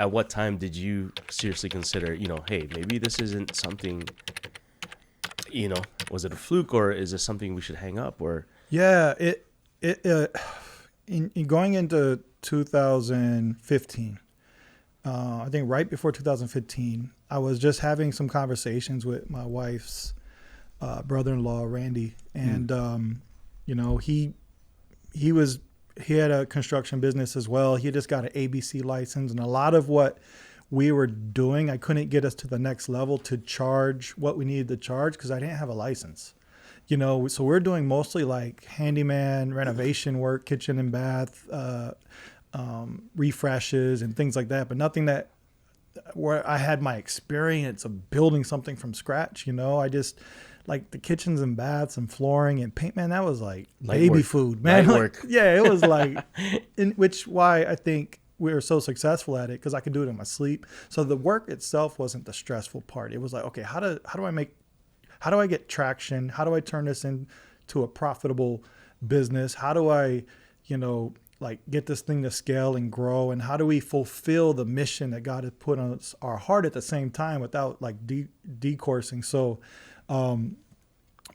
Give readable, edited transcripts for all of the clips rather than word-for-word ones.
at what time did you seriously consider, hey, maybe this isn't something, was it a fluke, or is this something we should hang up? Or Yeah, in going into 2015, I think right before 2015, I was just having some conversations with my wife's brother-in-law, Randy, and he had a construction business as well. He just got an ABC license, and a lot of what we were doing, I couldn't get us to the next level to charge what we needed to charge because I didn't have a license. So we're doing mostly like handyman, renovation work, kitchen and bath, refreshes and things like that, but nothing where I had my experience of building something from scratch. I just like the kitchens and baths and flooring and paint, man, that was like baby food, man. Light work. Yeah, it was like, why I think we were so successful at it, because I could do it in my sleep. So the work itself wasn't the stressful part. It was like, okay, how do I get traction? How do I turn this into a profitable business? How do I, get this thing to scale and grow? And how do we fulfill the mission that God has put on our heart at the same time without like decoursing? So, I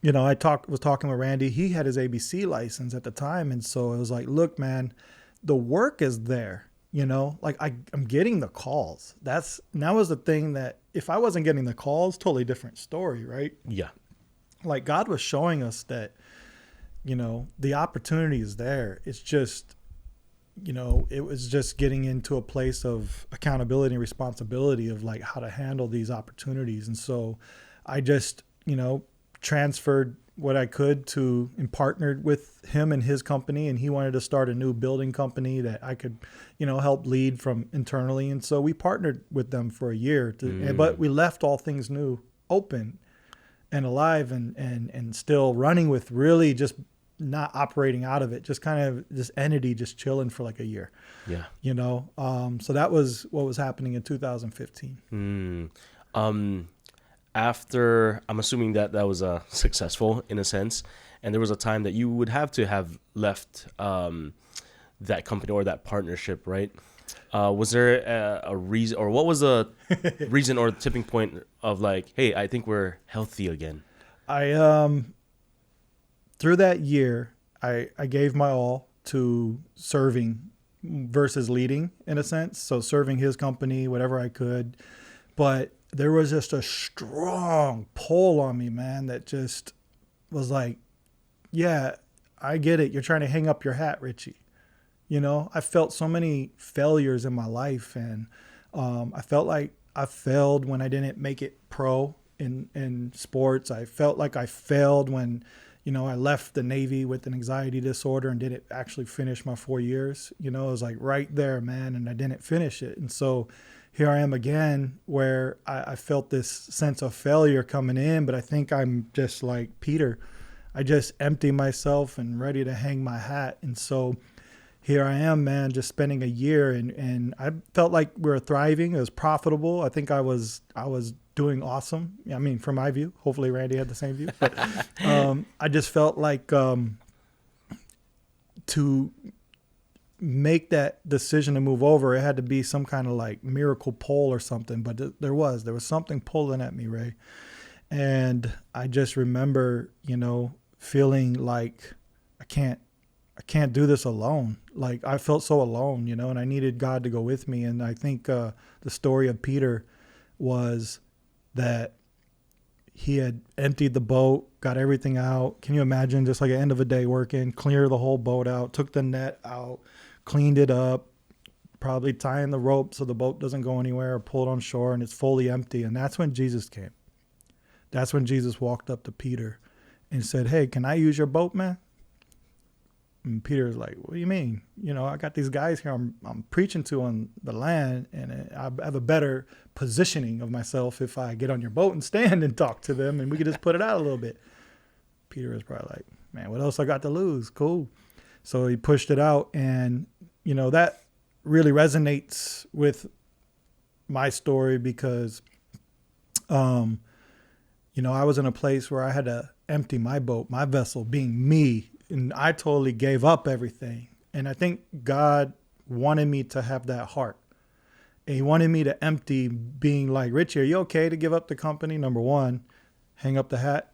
was talking with Randy. He had his ABC license at the time. And so it was like, look, man, the work is there, like I'm getting the calls. That was the thing that if I wasn't getting the calls, totally different story, right? Yeah. Like God was showing us that, the opportunity is there. It's just, it was just getting into a place of accountability and responsibility of like how to handle these opportunities. And so I just, transferred what I could to and partnered with him and his company. And he wanted to start a new building company that I could, help lead from internally. And so we partnered with them for a year, but we left all things new open and alive and still running with really just not operating out of it, just kind of this entity just chilling for like a year. Yeah. So that was what was happening in 2015. After, I'm assuming that was successful in a sense, and there was a time that you would have to have left that company or that partnership, right? Was there a reason, or what was the reason or tipping point of like, hey, I think we're healthy again? Through that year, I gave my all to serving versus leading in a sense. So serving his company, whatever I could. But there was just a strong pull on me, man, that just was like, yeah, I get it. You're trying to hang up your hat, Richie. I felt so many failures in my life, and I felt like I failed when I didn't make it pro in sports. I felt like I failed when, I left the Navy with an anxiety disorder and didn't actually finish my 4 years. It was like right there, man, and I didn't finish it. And so here I am again, where I felt this sense of failure coming in, but I think I'm just like Peter. I just empty myself and ready to hang my hat. And so here I am, man, just spending a year, and I felt like we were thriving. It was profitable. I think I was doing awesome. I mean, from my view, hopefully Randy had the same view, but I just felt like to make that decision to move over, it had to be some kind of like miracle pull or something. But there was something pulling at me, Ray. And I just remember, feeling like I can't do this alone. Like I felt so alone, and I needed God to go with me. And I think the story of Peter was that he had emptied the boat, got everything out. Can you imagine just like an end of a day working, clear the whole boat out, took the net out, cleaned it up, probably tying the rope so the boat doesn't go anywhere, or pulled on shore, and it's fully empty. And that's when Jesus came. That's when Jesus walked up to Peter and said, "Hey, can I use your boat, man?" And Peter's like, "What do you mean? I got these guys here I'm preaching to on the land, and I have a better positioning of myself if I get on your boat and stand and talk to them, and we could just put it out a little bit." Peter was probably like, "Man, what else I got to lose? Cool." So he pushed it out, and that really resonates with my story because, I was in a place where I had to empty my boat, my vessel being me, and I totally gave up everything. And I think God wanted me to have that heart. And he wanted me to empty, being like, Richie, are you okay to give up the company? Number one, hang up the hat.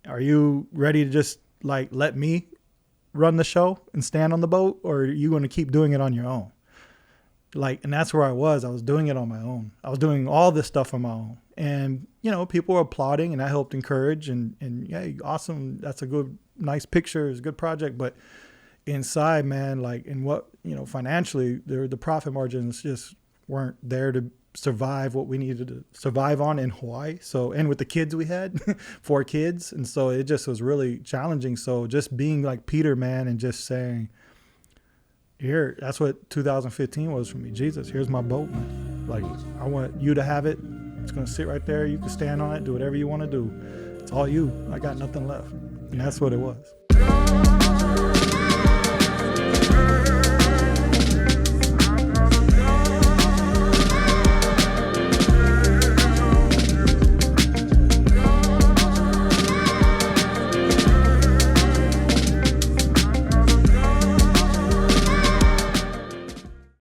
Are you ready to just like let me run the show and stand on the boat, or are you going to keep doing it on your own? Like, and that's where I was doing it on my own. I was doing all this stuff on my own. And, you know, people were applauding, and I helped encourage, and yeah, awesome. That's a good, nice picture. It's a good project. But inside, man, like in what, you know, financially, the profit margins just weren't there to survive what we needed to survive on in Hawaii. So, and with the kids we had, 4 kids. And so it just was really challenging. So just being like Peter, man, and just saying, here, that's what 2015 was for me. Jesus, here's my boat, man. Like, I want you to have it. It's going to sit right there. You can stand on it, do whatever you want to do. It's all you. I got nothing left. And that's what it was.